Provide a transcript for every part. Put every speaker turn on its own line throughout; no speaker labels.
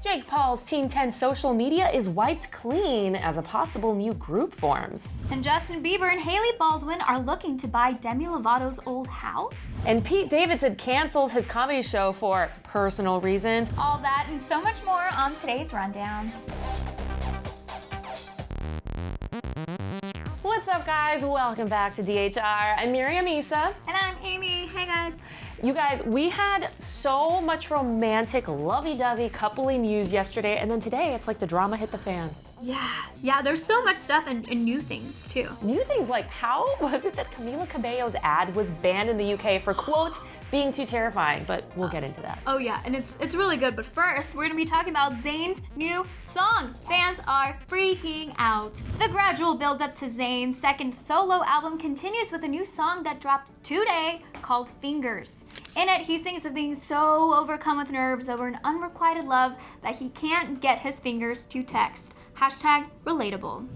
Jake Paul's Team 10 social media is wiped clean as a possible new group forms.
And Justin Bieber and Hailey Baldwin are looking to buy Demi Lovato's old house.
And Pete Davidson cancels his comedy show for personal reasons.
All that and so much more on today's rundown.
What's up, guys? Welcome back to DHR. I'm Miriam Issa.
And I'm Amy. Hey, guys.
You guys, we had so much romantic, lovey-dovey, coupley news yesterday, and then today it's like the drama hit the fan.
Yeah, there's so much stuff and new things, too.
New things like, how was it that Camila Cabello's ad was banned in the UK for, quote, being too terrifying? But we'll get into that.
Oh yeah, and it's really good, but first, we're gonna be talking about Zayn's new song. Fans are freaking out. The gradual build-up to Zayn's second solo album continues with a new song that dropped today called Fingers. In it, he sings of being so overcome with nerves over an unrequited love that he can't get his fingers to text. Hashtag relatable.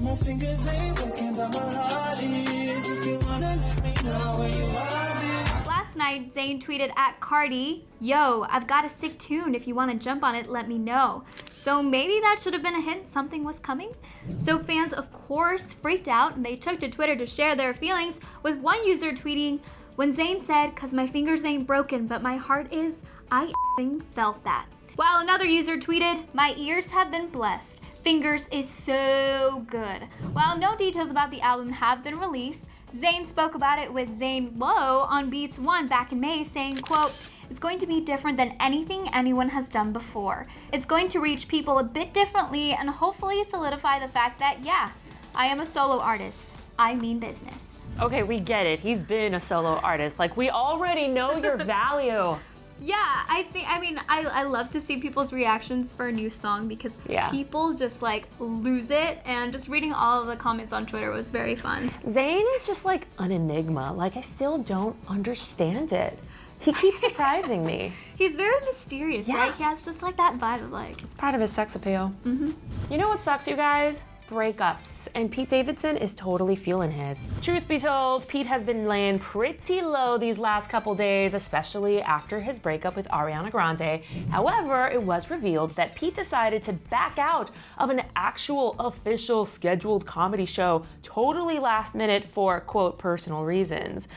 My fingers ain't working, but my heart is. If you wanna let me know where you are.
Last night, Zayn tweeted at Cardi, "Yo, I've got a sick tune. If you want to jump on it, let me know." So maybe that should have been a hint something was coming. So fans, of course, freaked out and they took to Twitter to share their feelings, with one user tweeting, "When Zayn said, 'cause my fingers ain't broken, but my heart is, I f***ing felt that." While another user tweeted, "My ears have been blessed. Fingers is so good." While no details about the album have been released, Zayn spoke about it with Zane Lowe on Beats One back in May, saying, quote, "It's going to be different than anything anyone has done before. It's going to reach people a bit differently and hopefully solidify the fact that, yeah, I am a solo artist. I mean business."
Okay, we get it. He's been a solo artist. Like, we already know your value.
Yeah, I love to see people's reactions for a new song because people just like lose it, and just reading all of the comments on Twitter was very fun.
Zayn is just like an enigma. Like, I still don't understand it. He keeps surprising me.
He's very mysterious, right? He has just like that vibe of like...
It's part of his sex appeal. Mm-hmm. You know what sucks, you guys? Breakups, and Pete Davidson is totally feeling his. Truth be told, Pete has been laying pretty low these last couple days, especially after his breakup with Ariana Grande. However, it was revealed that Pete decided to back out of an actual official scheduled comedy show totally last minute for, quote, personal reasons.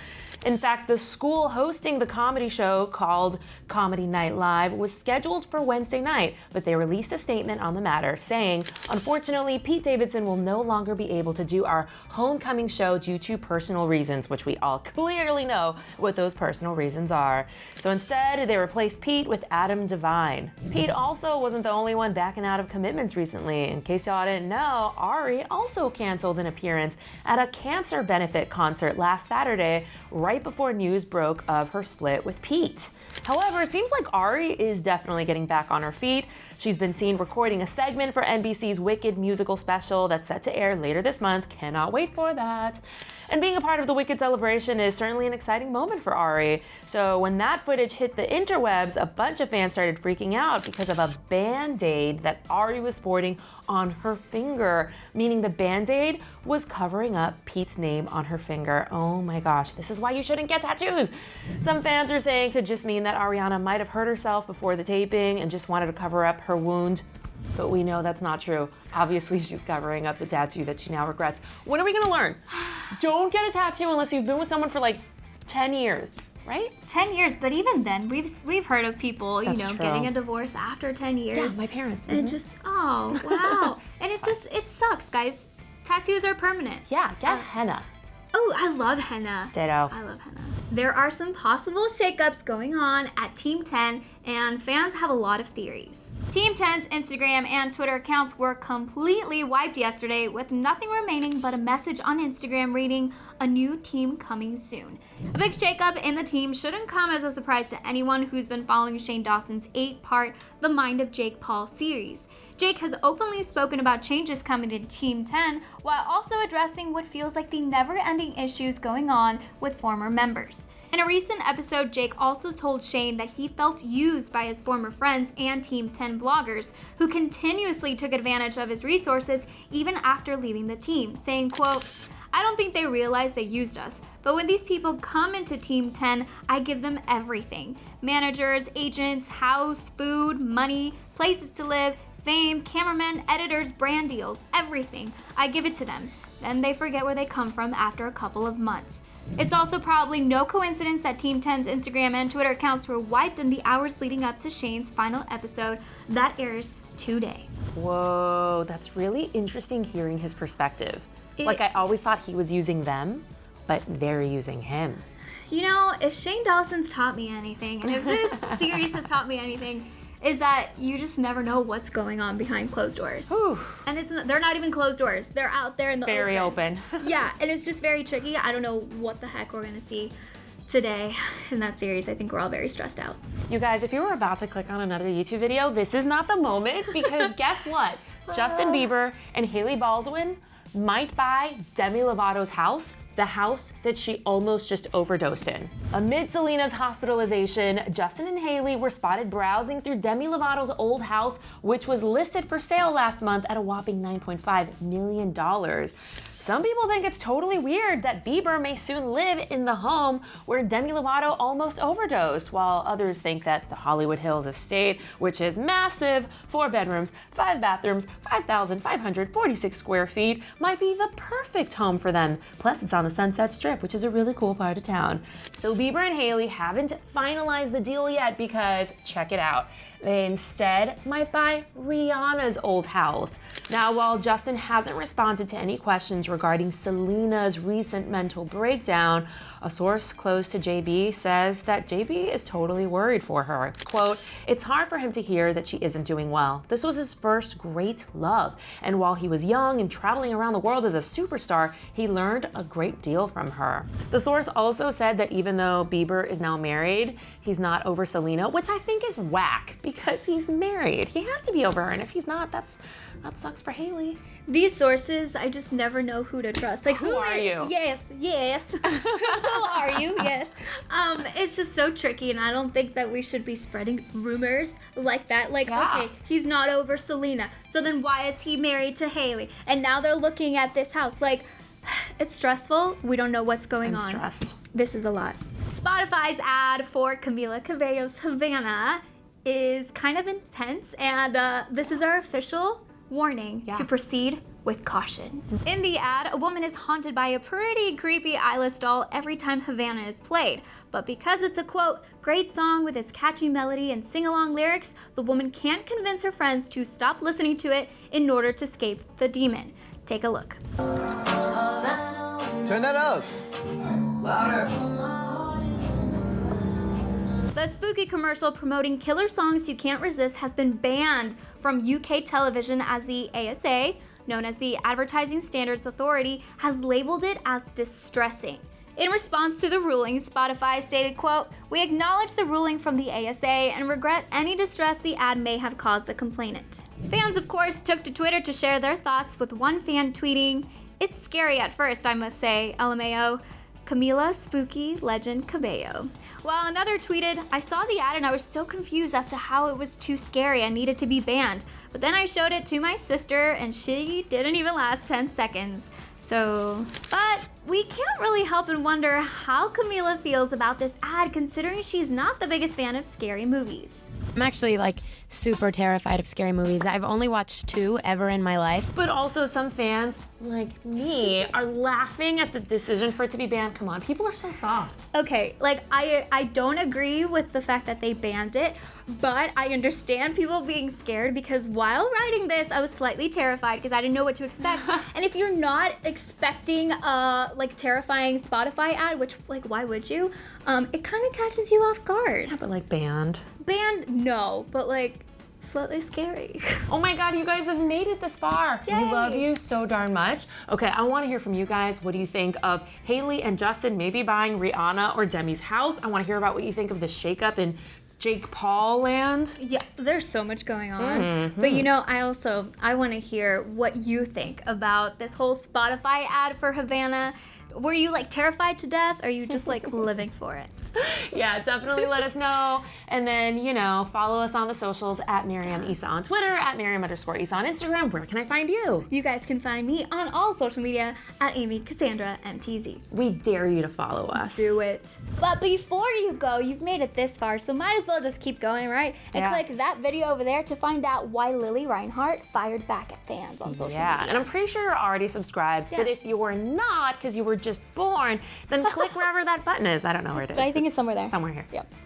In fact, the school hosting the comedy show, called Comedy Night Live, was scheduled for Wednesday night, but they released a statement on the matter saying, "Unfortunately, Pete Davidson will no longer be able to do our homecoming show due to personal reasons," which we all clearly know what those personal reasons are. So instead, they replaced Pete with Adam Devine. Pete also wasn't the only one backing out of commitments recently. In case y'all didn't know, Ari also canceled an appearance at a cancer benefit concert last Saturday, right before news broke of her split with Pete. However, it seems like Ari is definitely getting back on her feet. She's been seen recording a segment for NBC's Wicked musical special that's set to air later this month. Cannot wait for that. And being a part of the Wicked celebration is certainly an exciting moment for Ari. So when that footage hit the interwebs, a bunch of fans started freaking out because of a Band-Aid that Ari was sporting on her finger, meaning the Band-Aid was covering up Pete's name on her finger. Oh my gosh, this is why you shouldn't get tattoos. Some fans are saying it could just mean that Ariana might have hurt herself before the taping and just wanted to cover up her wound. But we know that's not true. Obviously, she's covering up the tattoo that she now regrets. When are we gonna learn? Don't get a tattoo unless you've been with someone for like 10 years, right?
10 years, but even then, we've heard of people,
That's
you know,
true.
getting a divorce after 10 years.
Yeah, my parents.
And it just, oh, wow. And it sucks, guys. Tattoos are permanent.
Yeah, get henna.
Oh, I love henna.
Ditto.
I love henna. There are some possible shakeups going on at Team 10, and fans have a lot of theories. Team 10's Instagram and Twitter accounts were completely wiped yesterday, with nothing remaining but a message on Instagram reading, "A new team coming soon." A big shakeup in the team shouldn't come as a surprise to anyone who's been following Shane Dawson's 8-part The Mind of Jake Paul series. Jake has openly spoken about changes coming to Team 10, while also addressing what feels like the never-ending issues going on with former members. In a recent episode, Jake also told Shane that he felt used by his former friends and Team 10 bloggers, who continuously took advantage of his resources even after leaving the team, saying, quote, I don't think they realize they used us. But when these people come into Team 10, I give them everything. Managers, agents, house, food, money, places to live, fame, cameramen, editors, brand deals, everything. I give it to them. Then they forget where they come from after a couple of months. It's also probably no coincidence that Team 10's Instagram and Twitter accounts were wiped in the hours leading up to Shane's final episode that airs today.
Whoa, that's really interesting hearing his perspective. Like, I always thought he was using them, but they're using him.
You know, if Shane Dawson's taught me anything, and if this series has taught me anything, is that you just never know what's going on behind closed doors.
Whew.
And they're not even closed doors. They're out there in the
Very open.
Yeah, and it's just very tricky. I don't know what the heck we're gonna see today in that series. I think we're all very stressed out.
You guys, if you were about to click on another YouTube video, this is not the moment, because guess what? Justin Bieber and Hailey Baldwin might buy Demi Lovato's house, the house that she almost just overdosed in. Amid Selena's hospitalization, Justin and Hailey were spotted browsing through Demi Lovato's old house, which was listed for sale last month at a whopping $9.5 million. Some people think it's totally weird that Bieber may soon live in the home where Demi Lovato almost overdosed, while others think that the Hollywood Hills estate, which is massive, 4 bedrooms, 5 bathrooms, 5,546 square feet, might be the perfect home for them. Plus, it's on the Sunset Strip, which is a really cool part of town. So Bieber and Hailey haven't finalized the deal yet because, check it out, they instead might buy Rihanna's old house. Now, while Justin hasn't responded to any questions regarding Selena's recent mental breakdown, a source close to JB says that JB is totally worried for her. Quote, "It's hard for him to hear that she isn't doing well. This was his first great love, and while he was young and traveling around the world as a superstar, he learned a great deal from her." The source also said that even though Bieber is now married, he's not over Selena, which I think is whack because he's married. He has to be over her, and if he's not, that sucks for Hailey.
These sources, I just never know who to trust. Like,
who are you?
Yes. Who are you? Yes. It's just so tricky, and I don't think that we should be spreading rumors like that. Like,
Yeah.
okay, he's not over Selena, so then why is he married to Hailey? And now they're looking at this house. Like, it's stressful. We don't know what's going on.
I'm stressed.
This is a lot. Spotify's ad for Camila Cabello's Havana is kind of intense, and this is our official warning to proceed with caution. In the ad, a woman is haunted by a pretty creepy eyeless doll every time Havana is played. But because it's a, quote, great song with its catchy melody and sing-along lyrics, the woman can't convince her friends to stop listening to it in order to escape the demon. Take a look.
Turn that up.
The spooky commercial promoting killer songs you can't resist has been banned from UK television as the ASA, known as the Advertising Standards Authority, has labeled it as distressing. In response to the ruling, Spotify stated, quote, "We acknowledge the ruling from the ASA and regret any distress the ad may have caused the complainant." Fans, of course, took to Twitter to share their thoughts, with one fan tweeting, "It's scary at first, I must say, LMAO. Camila Spooky Legend Cabello." While another tweeted, "I saw the ad and I was so confused as to how it was too scary and needed to be banned. But then I showed it to my sister and she didn't even last 10 seconds. So, but we can't really help and wonder how Camila feels about this ad, considering she's not the biggest fan of scary movies.
I'm actually super terrified of scary movies. I've only watched 2 ever in my life.
But also some fans, like me, are laughing at the decision for it to be banned. Come on, people are so soft.
Okay, I don't agree with the fact that they banned it, but I understand people being scared, because while writing this, I was slightly terrified because I didn't know what to expect. And if you're not expecting a terrifying Spotify ad, which why would you? It kind of catches you off guard.
Yeah, but banned.
Banned, no, but slightly scary.
Oh my God, you guys have made it this far.
Yay.
We love you so darn much. Okay, I want to hear from you guys. What do you think of Hailey and Justin maybe buying Rihanna or Demi's house? I want to hear about what you think of the shakeup in Jake Paul land.
Yeah, there's so much going on. But I want to hear what you think about this whole Spotify ad for Havana. Were you like terrified to death, or are you just like living for it?
Yeah, definitely let us know. And then, you know, follow us on the socials at Miriam Isa on Twitter, at Miriam_Isa on Instagram. Where can I find you?
You guys can find me on all social media at Amy Cassandra MTZ.
We dare you to follow us.
Do it. But before you go, you've made it this far, so might as well just keep going, right? And
Yeah.
click that video over there to find out why Lily Reinhart fired back at fans on social
Yeah,
media.
and I'm pretty sure you're already subscribed, but
Yeah.
if you were not, because you were just born, then click wherever that button is. I don't know where it is.
But I think it's somewhere there.
Somewhere here.
Yep.